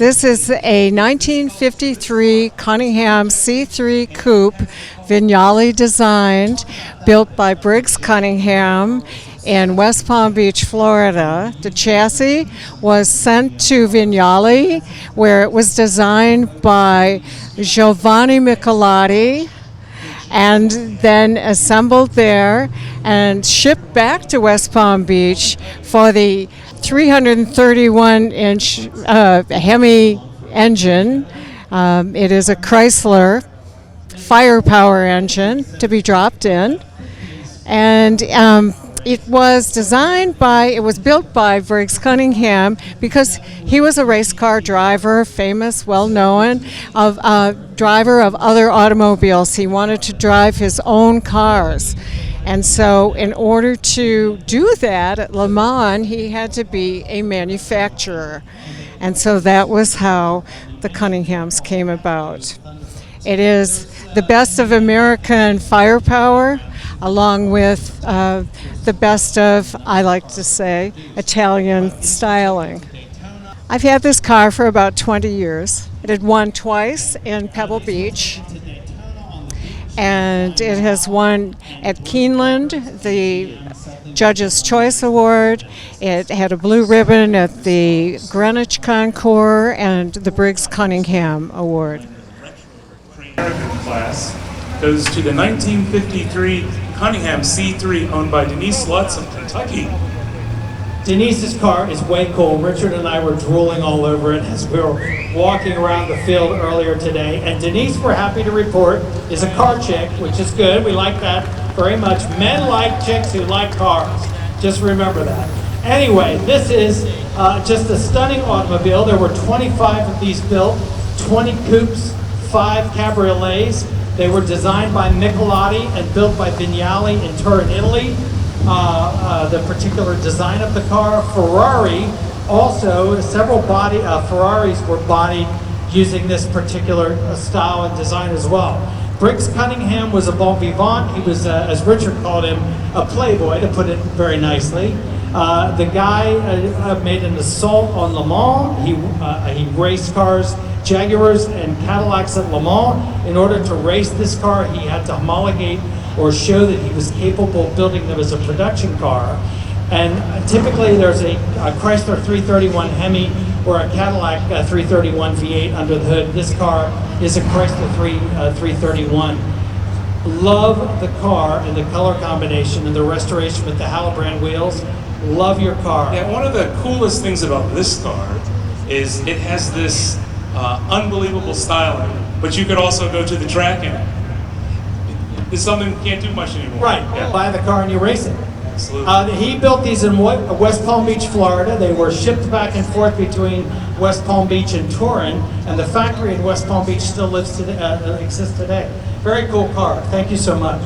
This is a 1953 Cunningham C3 Coupe, Vignale designed, built by Briggs Cunningham in West Palm Beach, Florida. The chassis was sent to Vignale, where it was designed by Giovanni Michelotti, and then assembled there and shipped back to West Palm Beach for the 331-inch Hemi engine. It is a Chrysler firepower engine to be dropped in, and it was built by Briggs Cunningham because he was a race car driver, famous, well-known, driver of other automobiles. He wanted to drive his own cars. And so in order to do that at Le Mans, he had to be a manufacturer. And so that was how the Cunninghams came about. It is the best of American firepower, along with the best of, I like to say, Italian styling. I've had this car for about 20 years. It had won twice in Pebble Beach, and it has won at Keeneland the Judge's Choice Award. It had a blue ribbon at the Greenwich Concours and the Briggs Cunningham Award. Class goes to the 1953 Cunningham C3 owned by Denise Lutz of Kentucky. Denise's car is way cool. Richard and I were drooling all over it as we were walking around the field earlier today. And Denise, we're happy to report, is a car chick, which is good. We like that very much. Men like chicks who like cars. Just remember that. Anyway, this is just a stunning automobile. There were 25 of these built, 20 coupes, 5 cabriolets. They were designed by Michelotti and built by Vignale in Turin, Italy. The particular design of the car. Ferrari also, several Ferraris were bodied using this particular style and design as well. Briggs Cunningham was a bon vivant. He was, as Richard called him, a playboy, to put it very nicely. The guy made an assault on Le Mans. He raced cars, Jaguars and Cadillacs at Le Mans. In order to race this car, he had to homologate or show that he was capable of building them as a production car. And typically there's a Chrysler 331 Hemi or a Cadillac 331 V8 under the hood. This car is a Chrysler 331. Love the car and the color combination and the restoration with the Halobrand wheels. Love your car. Yeah, one of the coolest things about this car is it has this unbelievable styling, but you could also go to the track in it. It's something you can't do much anymore. Right, yeah. Buy the car and you race it. Absolutely. He built these in West Palm Beach, Florida. They were shipped back and forth between West Palm Beach and Turin, and the factory in West Palm Beach still exists today. Very cool car. Thank you so much.